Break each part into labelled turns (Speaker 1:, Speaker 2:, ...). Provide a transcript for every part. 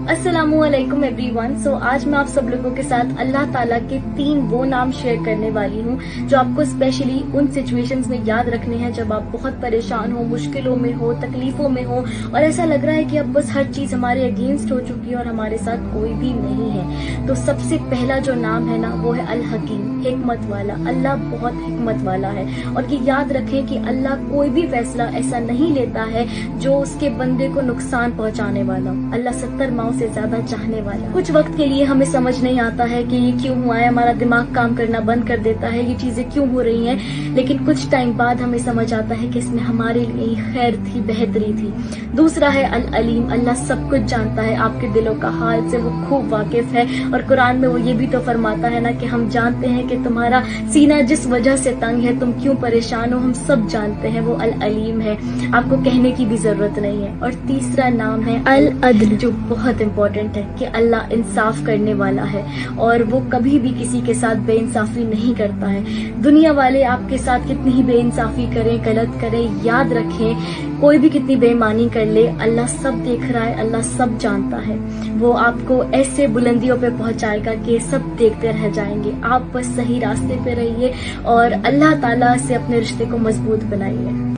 Speaker 1: अस्सलामुअलैकुम एवरीवन। आज मैं आप सब लोगों के साथ अल्लाह ताला के 3 वो नाम शेयर करने वाली हूँ जो आपको स्पेशली उन सिचुएशंस में याद रखने हैं जब आप बहुत परेशान हो, मुश्किलों में हो, तकलीफों में हो और ऐसा लग रहा है कि अब बस हर चीज हमारे अगेंस्ट हो चुकी है और हमारे साथ कोई भी नहीं है। तो सबसे पहला जो नाम है ना वो है अल हकीम, हिकमत वाला। अल्लाह बहुत हिकमत वाला है और ये याद रखें कि अल्लाह कोई भी फैसला ऐसा नहीं लेता है जो उसके बंदे को नुकसान पहुंचाने वाला। अल्लाह 70 माओ से ज्यादा चाहने वाला। कुछ वक्त के लिए हमें समझ नहीं आता है कि ये क्यों हुआ है, हमारा दिमाग काम करना बंद कर देता है, ये चीजें क्यों हो रही हैं, लेकिन कुछ टाइम बाद हमें समझ आता है कि इसमें हमारे लिए खैर थी, बेहतरी थी। दूसरा है अल अलीम, अल्लाह सब कुछ जानता है, आपके दिलों का हाल से वो खूब वाकिफ है और कुरान में वो ये भी तो फरमाता है ना कि हम जानते हैं कि तुम्हारा सीना जिस वजह से तंग है, तुम क्यों परेशान हो, हम सब जानते हैं। वो अल अलीम है, आपको कहने की भी जरूरत नहीं है। और तीसरा नाम है अल अदल, जो बहुत इम्पोर्टेंट है कि अल्लाह इंसाफ करने वाला है और वो कभी भी किसी के साथ बेइंसाफी नहीं करता है। दुनिया वाले आपके साथ कितनी ही बेइंसाफी करें, गलत करें, याद रखें कोई भी कितनी बेईमानी कर ले, अल्लाह सब देख रहा है, अल्लाह सब जानता है। वो आपको ऐसे बुलंदियों पे पहुंचाएगा कि सब देखते रह जाएंगे। आप बस सही रास्ते पे रहिए और अल्लाह ताला से अपने रिश्ते को मजबूत बनाइए।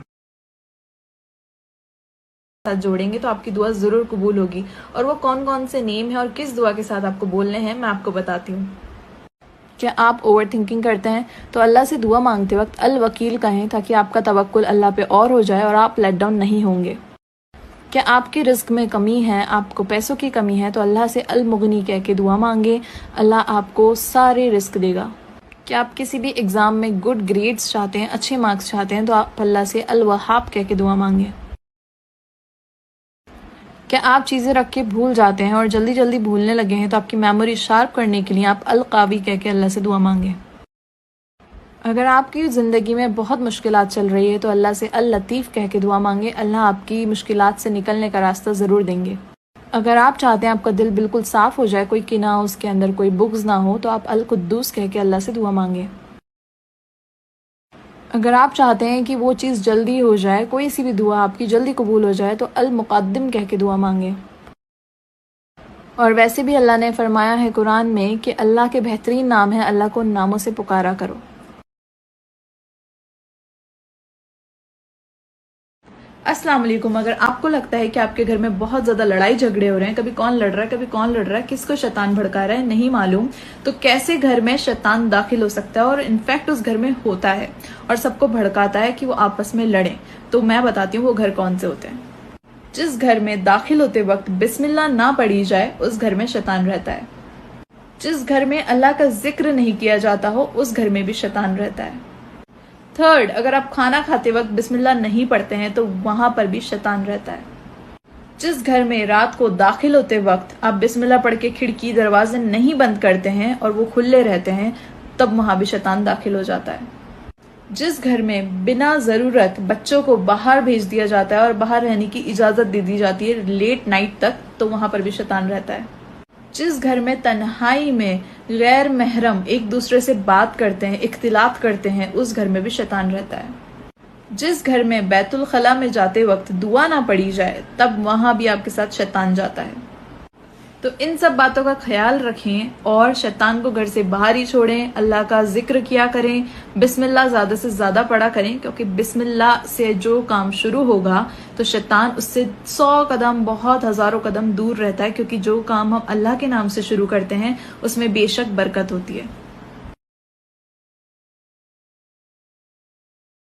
Speaker 2: साथ जोड़ेंगे तो आपकी दुआ जरूर कबूल होगी। और वो कौन कौन से नेम है और किस दुआ के साथ आपको बोलने हैं मैं आपको बताती हूँ। क्या आप ओवर थिंकिंग करते हैं तो अल्लाह से दुआ मांगते वक्त अल वकील कहें ताकि आपका तवक्कुल अल्लाह पे और हो जाए और आप लेट डाउन नहीं होंगे। क्या आपके रिस्क में कमी है, आपको पैसों की कमी है तो अल्लाह से अल मुगनी कह के दुआ मांगे, अल्लाह आपको सारे रिस्क देगा। क्या आप किसी भी एग्जाम में गुड ग्रेड्स चाहते हैं, अच्छे मार्क्स चाहते हैं तो आप अल्लाह से अल वहाब कह के दुआ मांगे। क्या आप चीज़ें रख के भूल जाते हैं और जल्दी जल्दी भूलने लगे हैं तो आपकी मेमोरी शार्प करने के लिए आप अल कावी कह के अल्लाह से दुआ मांगे। अगर आपकी ज़िंदगी में बहुत मुश्किलात चल रही है तो अल्लाह से अल लतीफ़ कह के दुआ मांगे, अल्लाह आपकी मुश्किलात से निकलने का रास्ता ज़रूर देंगे। अगर आप चाहते हैं आपका दिल बिल्कुल साफ़ हो जाए, कोई किना हो उसके अंदर, कोई बुग़्ज़ ना हो, तो आप अल कुद्दूस कह के अल्लाह से दुआ मांगे। अगर आप चाहते हैं कि वो चीज़ जल्दी हो जाए, कोई सी भी दुआ आपकी जल्दी कबूल हो जाए, तो अल मुक़द्दिम कह के दुआ मांगे। और वैसे भी अल्लाह ने फरमाया है कुरान में कि अल्लाह के बेहतरीन नाम है, अल्लाह को उन नामों से पुकारा करो। अस्सलाम वालेकुम। अगर आपको लगता है कि आपके घर में बहुत ज़्यादा लड़ाई झगड़े हो रहे हैं, कभी कौन लड़ रहा है, कभी कौन लड़ रहा है, किसको शैतान भड़का रहा है, नहीं मालूम, तो कैसे घर में शैतान दाखिल हो सकता है और इनफैक्ट उस घर में होता है और सबको भड़काता है कि वो आपस में लड़ें, तो मैं बताती हूँ वो घर कौन से होते हैं। जिस घर में दाखिल होते वक्त बिस्मिल्लाह ना पढ़ी जाए उस घर में शैतान रहता है। जिस घर में अल्लाह का जिक्र नहीं किया जाता हो उस घर में भी शैतान रहता है। थर्ड, अगर आप खाना खाते वक्त बिस्मिल्लाह नहीं पढ़ते हैं तो वहां पर भी शैतान रहता है। जिस घर में रात को दाखिल होते वक्त आप बिस्मिल्लाह पढ़ के खिड़की दरवाजे नहीं बंद करते हैं और वो खुले रहते हैं, तब वहां भी शैतान दाखिल हो जाता है। जिस घर में बिना ज़रूरत बच्चों को बाहर भेज दिया जाता है और बाहर रहने की इजाज़त दे दी जाती है लेट नाइट तक, तो वहां पर भी शैतान रहता है। जिस घर में तन्हाई में गैर महरम एक दूसरे से बात करते हैं, इख्तिलात करते हैं, उस घर में भी शैतान रहता है। जिस घर में बैतुल खला में जाते वक्त दुआ ना पढ़ी जाए तब वहां भी आपके साथ शैतान जाता है। तो इन सब बातों का ख्याल रखें और शैतान को घर से बाहर ही छोड़ें। अल्लाह का जिक्र किया करें, बिस्मिल्लाह ज़्यादा से ज़्यादा पढ़ा करें, क्योंकि बिस्मिल्लाह से जो काम शुरू होगा तो शैतान उससे 100 कदम, बहुत हज़ारों कदम दूर रहता है, क्योंकि जो काम हम अल्लाह के नाम से शुरू करते हैं उसमें बेशक बरकत होती है।